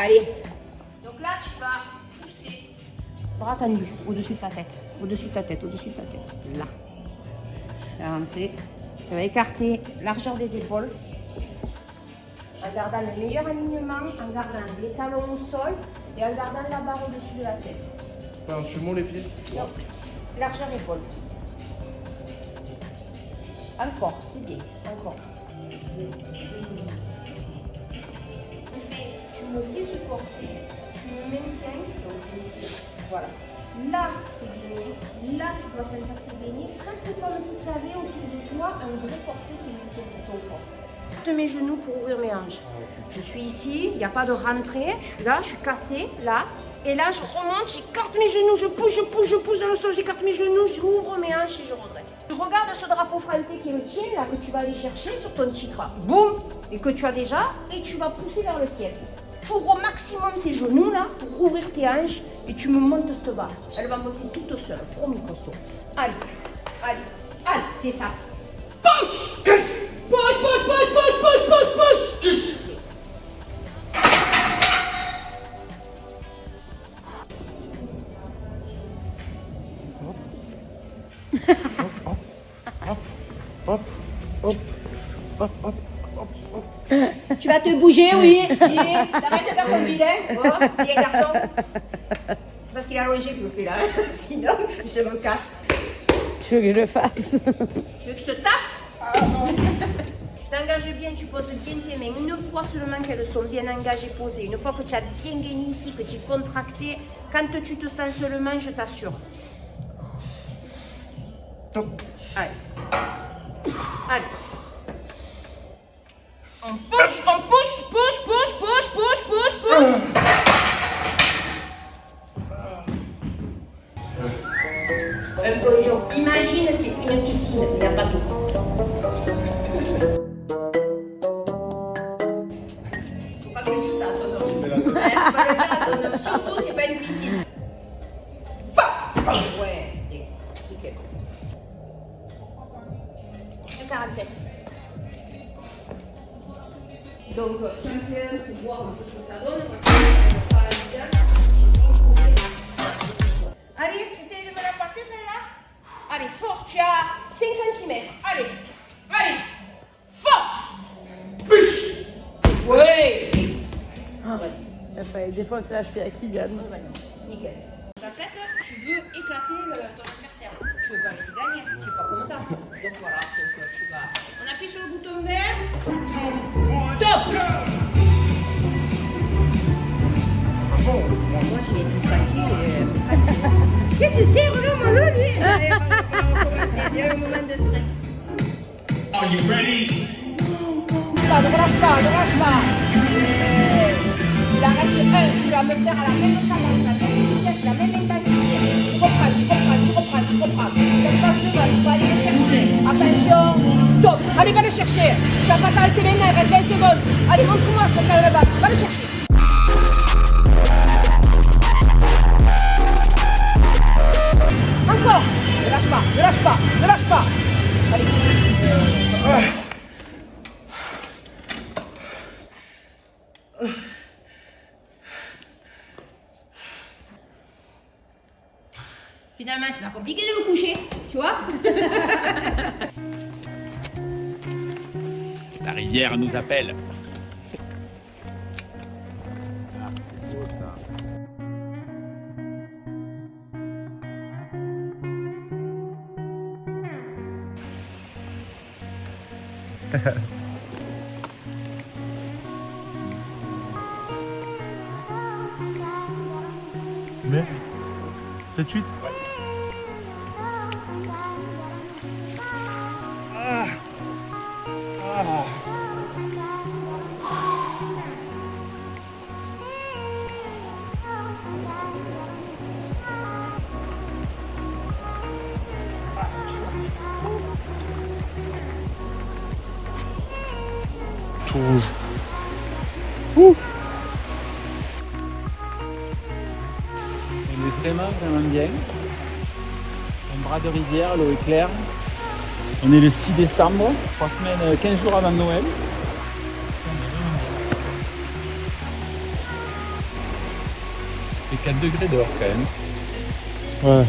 Allez. Donc là, tu vas pousser. Bras tendus, au-dessus de ta tête. Au-dessus de ta tête, au-dessus de ta tête. Là. Ça va rentrer. Tu vas écarter largeur des épaules. En gardant le meilleur alignement, en gardant les talons au sol et en gardant la barre au-dessus de la tête. Enfin, je suis mon les pieds. Non. Largeur épaule. Encore, c'est bien. Encore. Tu me fais ce corset, tu me maintiens, donc j'explique. Voilà. Là, c'est gainé. Là, tu dois sentir que c'est gainé. Presque comme si tu avais autour de toi un vrai corset qui maintient tout ton corps. Je mets mes genoux pour ouvrir mes hanches. Je suis ici, il n'y a pas de rentrée. Je suis là, je suis cassée, là. Et là, je remonte, j'écarte mes genoux, je pousse dans le sol, j'écarte mes genoux, j'ouvre mes hanches et je redresse. Je regarde ce drapeau français qui est le tien, là, que tu vas aller chercher sur ton titre. Boum! Et que tu as déjà, et tu vas pousser vers le ciel. Tu ouvres au maximum ces genoux, là, pour ouvrir tes hanches, et tu me montes cette barre. Elle va monter toute seule, promis costaud. Allez, allez, allez, t'es ça. Push! Push! Push, push, push, push, push, push, push! Tu vas te bouger, oui. T'arrêtes de faire ton vilain. Oh, bien garçon. C'est parce qu'il a allongé qu'il me fait là. Sinon, je me casse. Tu veux que je le fasse? Tu veux que je te tape? Tu t'engages bien, tu poses bien tes mains. Une fois seulement qu'elles sont bien engagées, posées. Une fois que tu as bien gagné ici, que tu es contracté, quand tu te sens seulement, je t'assure. Allez. Allez. On push, push, push, push, push, push, push, push. Un plongeon. Imagine, c'est une piscine, il n'y a pas d'eau. Faut pas que je dise ça à ton homme. Faut pas le dire à ton homme. Surtout, c'est pas une piscine. Ouais, nickel. 47. Donc, j'en fais un pour voir un peu ce que ça donne. Allez, tu essaies de me la passer celle-là? Allez, fort, tu as 5 cm. Allez, allez, fort! Push! Ouais! Ah ouais. Il a fallu défoncer la cheville à Kylian. Nickel. En fait, tu veux éclater ton adversaire. Tu veux pas laisser gagner. Tu sais pas comment ça. Donc voilà, donc, tu vas. On appuie sur le bouton vert. Top! Moi, je vais être tranquille. Qu'est-ce que c'est, Renaud, mon lot, lui? Il y a un moment de stress. Are you ready? Ne relâche pas, ne relâche pas. Il en reste un. Tu vas me faire à la même cadence, la même vitesse, la même intensité. Tu reprends. Ça se passe devant, tu vas aller le chercher. Attention, top. Allez, va le chercher. Tu vas pas t'arrêter maintenant, il reste 20 secondes. Allez, montre-moi ce que tu as là-bas. Va le chercher. Encore. Ne lâche pas, ne lâche pas, ne lâche pas. Allez. Finalement, c'est pas compliqué de me coucher, tu vois. La rivière nous appelle. Ah, c'est beau ça. Mais 7-8. Tout rouge. On est vraiment bien. Un bras de rivière, l'eau est claire. On est le 6 décembre, 3 semaines, 15 jours avant Noël. fait 4 degrés dehors quand même. Ouais.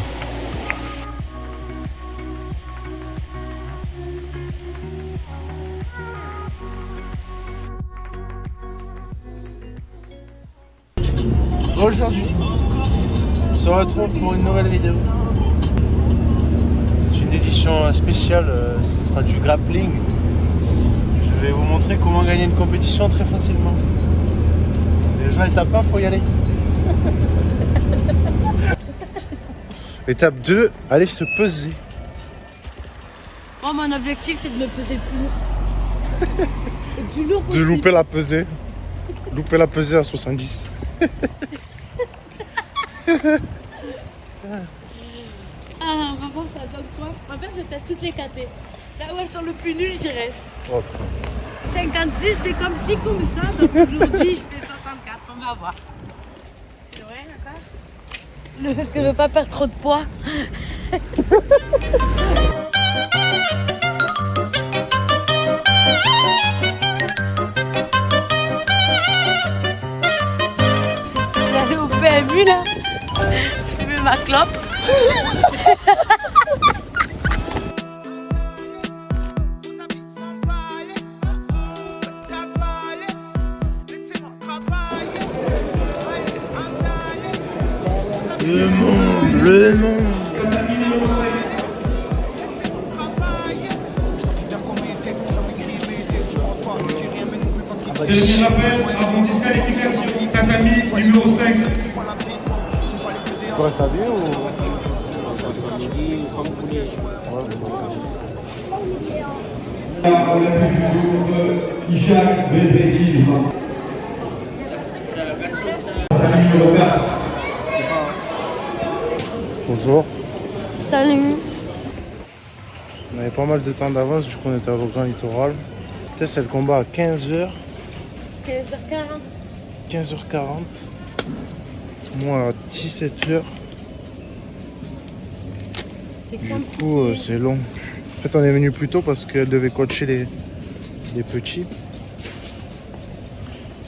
Aujourd'hui, on se retrouve pour une nouvelle vidéo. C'est une édition spéciale, ce sera du grappling. Je vais vous montrer comment gagner une compétition très facilement. Les gens étape 1, faut y aller. Étape 2, aller se peser. Moi, mon objectif, c'est de me peser le plus lourd. Le plus lourd De possible. louper la pesée. Louper la pesée à 70. Ah, on va voir ça donne quoi. En fait, je teste toutes les catés. Là où elles sont le plus nul, j'y reste. Oh, 56, c'est comme si comme ça. Donc aujourd'hui, je fais 64. On va voir. C'est vrai, d'accord? Parce que je veux pas perdre trop de poids. Je vais aller au PMU là. Je mets ma clope. le monde, le monde. Je rappelle, avant disqualification, Tatami numéro 5. Tu restes à bien ou... Ishak Belbeti. Tatami numéro 4. Bonjour. Salut. On avait pas mal de temps d'avance, du coup on était au Grand Littoral. C'est le combat à 15h, 15h40. 15h40. Moi à 17h. C'est Du compliqué. coup c'est long. En fait on est venu plus tôt parce qu'elle devait coacher les petits.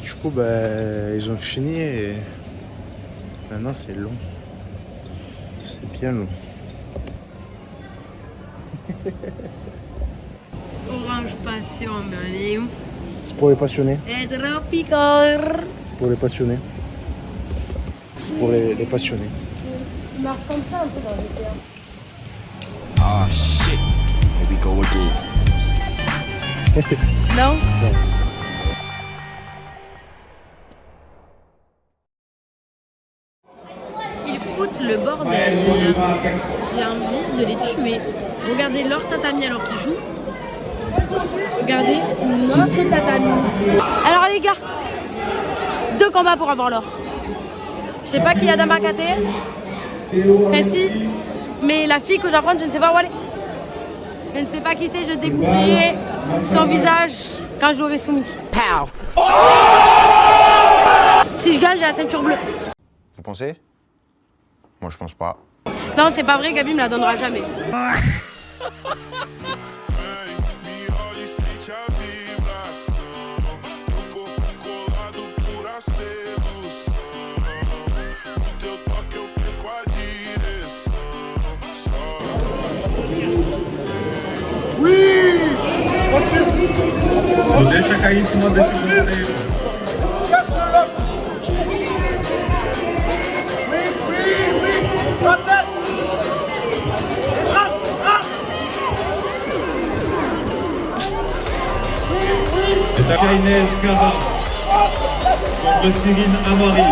Du coup ils ont fini et maintenant c'est long. C'est bien long. Orange Passion, mais on est où? C'est pour les passionnés. Et Tropical. C'est pour les passionnés. C'est pour les passionnés. Il marche comme ça un peu dans les terres. Ah shit, here we go again. Non? Ils foutent le bordel. J'ai envie de les tuer. Regardez leur tatami alors qu'ils jouent. Regardez notre tatami. Alors les gars, 2 combats pour avoir l'or. Je sais pas qui y a dans ma caté. Enfin si, mais la fille que j'affronte, je ne sais pas où elle est. Je ne sais pas qui c'est, je découvrirai son visage quand je l'aurai soumis. Pow. Si je gagne, j'ai la ceinture bleue. Vous pensez? Moi je pense pas. Non, c'est pas vrai, Gabi me la donnera jamais. Não deixa cair em cima desse goleiro. C'est Inès Gaba contre Cyrine Amari.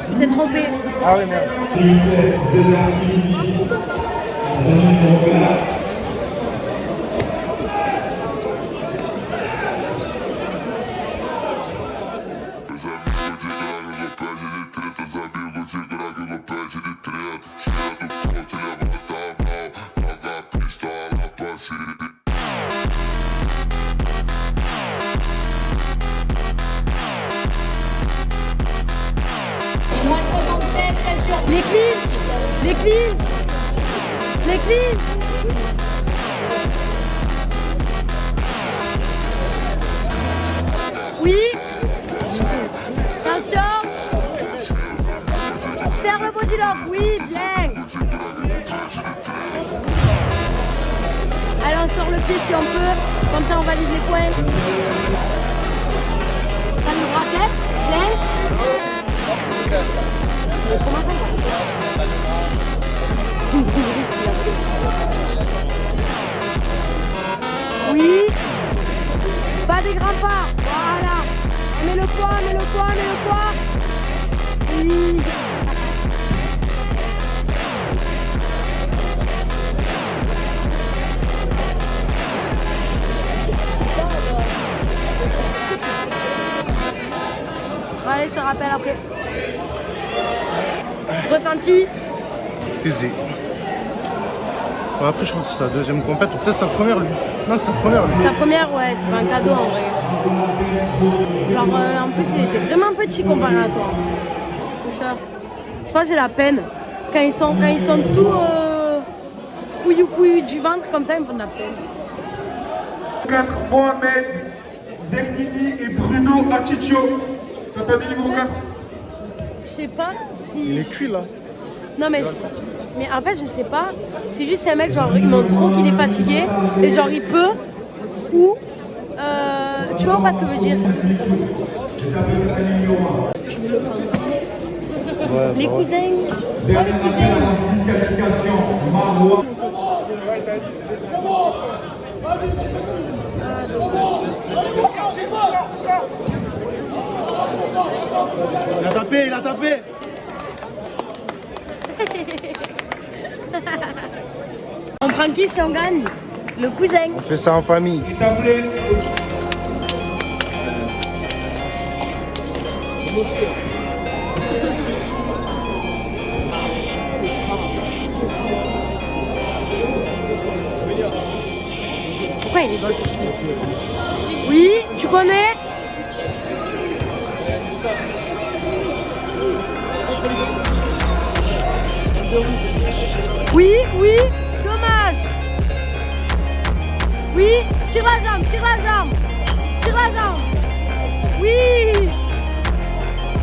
Tu t'es trompé. Ah oui merde. Et moins 67, Les cleans. Les cleans. Les cleans. Oui. Attention. Serre le body lock. Oui, bien. Allez, on sort le pied si on peut. Comme ça, on valide les points. T'as le droit tête. Bien. Oui. Pas des grands pas. Voilà. Mets le poids, mets le poids, mets le poids. Oui. Allez, je te rappelle après. Ressenti? Easy. Bon, après, je crois que c'est sa deuxième compète, ou peut-être sa première, lui. Non, c'est sa première, lui. Sa première, ouais, c'est pas un cadeau en vrai. Genre, en plus, il était vraiment petit comparé à toi. Toucheur. Je crois que j'ai la peine. Quand ils sont tout couillou du ventre, comme ça, ils me font de la peine. 4, Mohamed Zeknini et Bruno Atichio. Tatami numéro 4. Je sais pas si... Il est cuit, là. Non, mais en fait, je sais pas. C'est juste un mec, genre, il montre trop qu'il est fatigué. Et genre, il peut. Ou... tu vois pas ce que je veux dire? Ouais, Les cousins. Il a tapé, il a tapé. On prend qui si on gagne? Le cousin. On fait ça en famille. Il est appelé. Pourquoi il est bon? Oui, tu connais? Oui, oui, dommage. Oui, tire la jambe, tire la jambe. Tire la jambe. Oui.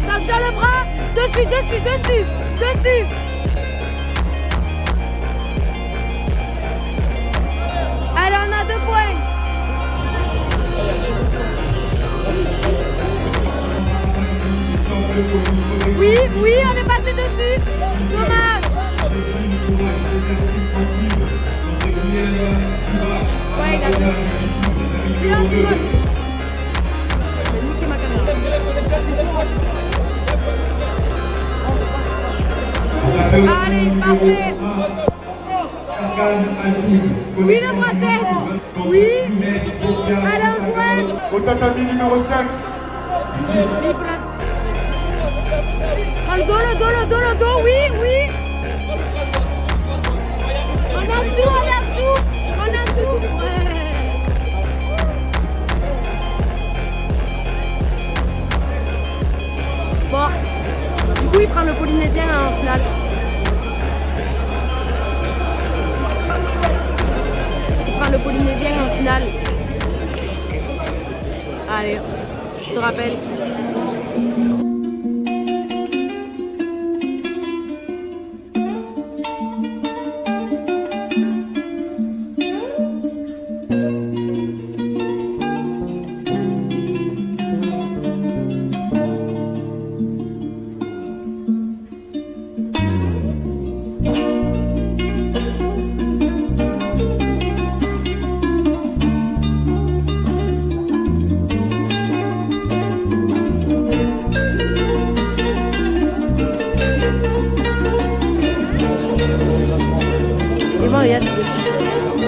Tape dans le bras. Dessus, dessus, dessus, dessus. Allez, on a 2 points. Oui, oui, on est passé dessus. Dommage. Ouais, il a 2. Silence, Simone. Je vais niquer ma caméra. Allez, parfait. Oui, le bras tête. Oui. Allez, on joue. Au tatami numéro 5. Prends le dos, le dos, le dos, le dos, oui, oui. On est en dessous, on est en dessous. On est en dessous. Ouais. Bon. Du coup, il prend le polynésien en finale. Il prend le polynésien en finale. Allez, je te rappelle.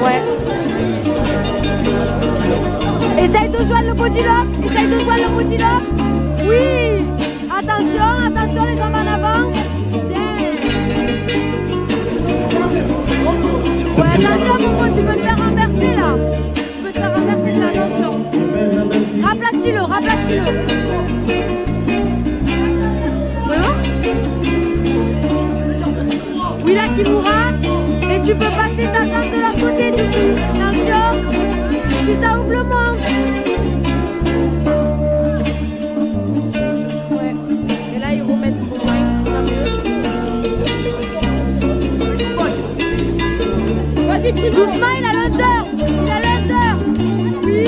Ouais. Essaye de joindre le body lock. Essaye de joindre le body lock. Oui. Attention, attention, les jambes en avant. Bien. Ouais, attention, Momo, tu peux te faire renverser là. Tu peux te faire renverser là, attention. Raplatis-le, raplatis-le. Voilà. Doucement, il a l'hauteur. Il a l'hauteur. Oui.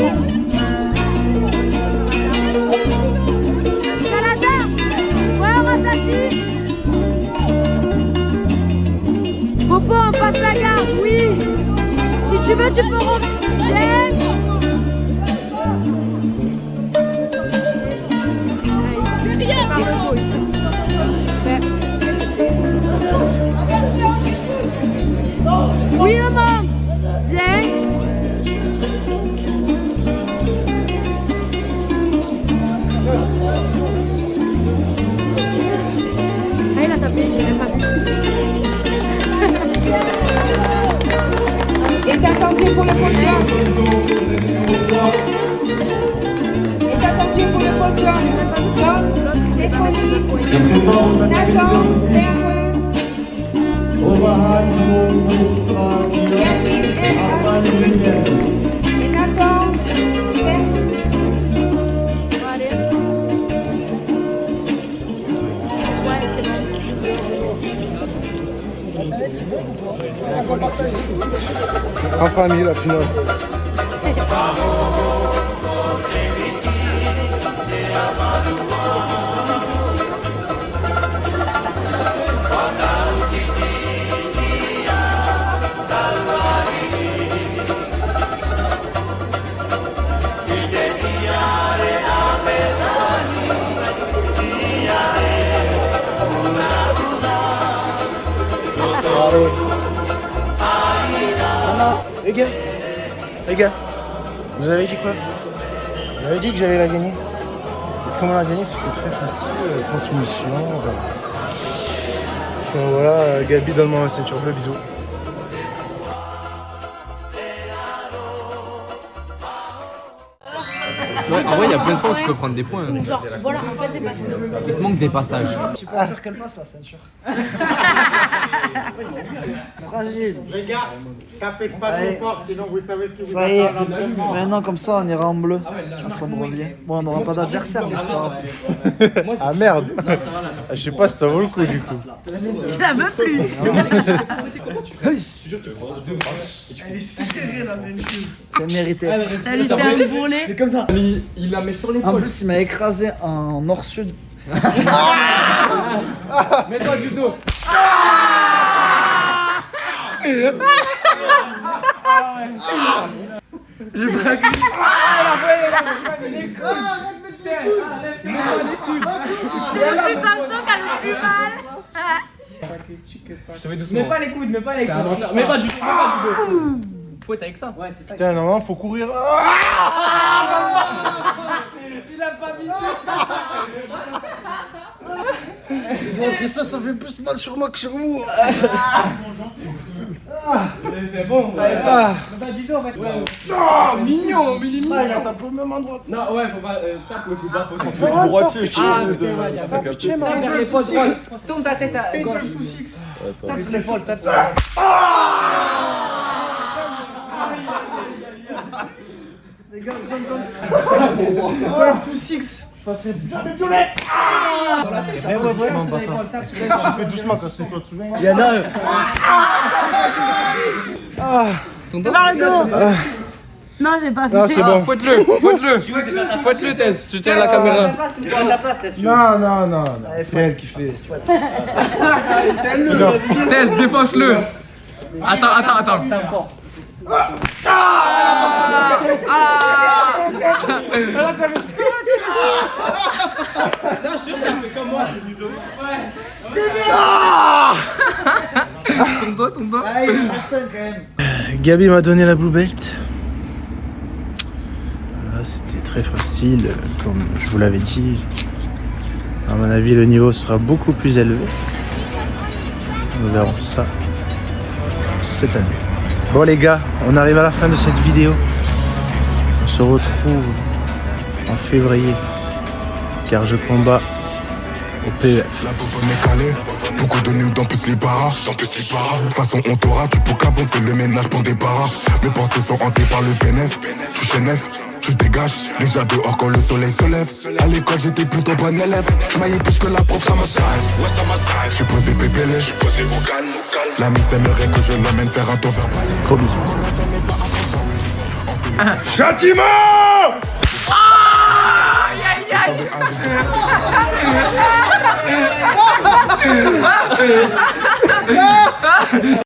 Il a l'hauteur. Ouais, on aplatit. Popo, on passe la garde, oui. Si tu veux, tu peux revenir. Oui, maman. Viens. Ah, il a tapé, je l'ai pas vu. Est attendu pour le podium. Est attendu pour le podium. L'homme, Stéphanie, Nathan, Berwe, Yacine, et Nathan, Allez. Ouais, c'est bon. En famille, la finale. Les gars, vous avez dit quoi? Vous avez dit que j'allais la gagner. Et comment la gagner? C'était très facile, transmission. Enfin, voilà, Gabi, donne-moi ma ceinture bleue, bisous. Non, en vrai, il y a plein de fois où tu peux prendre des points. Genre, voilà, en fait, c'est parce que. Il te manque des passages. Je suis pas sûr qu'elle passe la ceinture. Fragile. Les gars, tapez pas trop fort, sinon vous savez ce que vous Ça y est. avez à l'entraînement. Maintenant, comme ça, on ira en bleu. À Sombreville. Bon, on n'aura pas d'adversaire, mais c'est pas grave. Ah merde. Je sais pas si ça vaut le coup du coup. Je la veux plus. C'est mérité. Ça lui fait un bourrelet. Il la met sur En l'épaule. plus, il m'a écrasé en nord-sud. Mets-toi du dos. C'est le plus costaud qui a le plus mal. Je te mets doucement. Mets pas les coudes, mets pas les coudes. avantage. Mets pas du tout, mets pas du dos. Fouette avec ça. Ouais, c'est ça. Putain, normalement, faut courir. Il a pas visé. J'ai l'impression que ça fait plus mal sur moi que sur vous. C'était bon. Ouais, ça. Mets pas du dos, en fait. Oh, mignon, mini. Ah, il a tapé au même endroit. Non, ouais, faut pas. Tape le coup bas. Je suis droitier, je suis Ah, de. ok, vas-y, de va. capter. Tape vers l'épaule droite. Tourne ta tête à gauche. Tape sur l'épaule, tape sur l'épaule. Les gars, Tout six. Ouais, sur l'épaule, tape sur l'épaule. Fais doucement quand c'est toi, tu te souviens? Il y en a un. Par le dos. Non, j'ai pas fait. Non, c'est bon. Fouette-le, fouette-le. Fouette-le, Tess. Je tiens la caméra. Non. C'est elle qui fait. Tess, défonce-le. Attends. Tape fort. Ton doigt. ah, il en reste un quand même. Gabi m'a donné la blue belt. Voilà, c'était très facile, comme je vous l'avais dit. À mon avis, le niveau sera beaucoup plus élevé. Nous verrons ça cette année. Bon les gars, on arrive à la fin de cette vidéo. On se retrouve en février, car je combats au PEF. La bonbonne est calée, beaucoup de numes dans plus les barrages. De toute façon on t'aura, tu peux qu'avant fait le ménage pour des barrages. Mes pensées sont hantées par le bénéf, touché neuf, tu dégages. Déjà dehors quand le soleil se lève. À l'école j'étais plutôt bon élève. Je maillais plus que la prof, ça m'assaille. Ouais, ça m'assaille. Je suis posé pépélé, je suis posé au calme. La mise aimerait que je l'emmène faire un tour vers Paris. Gros bisous. Châtiment!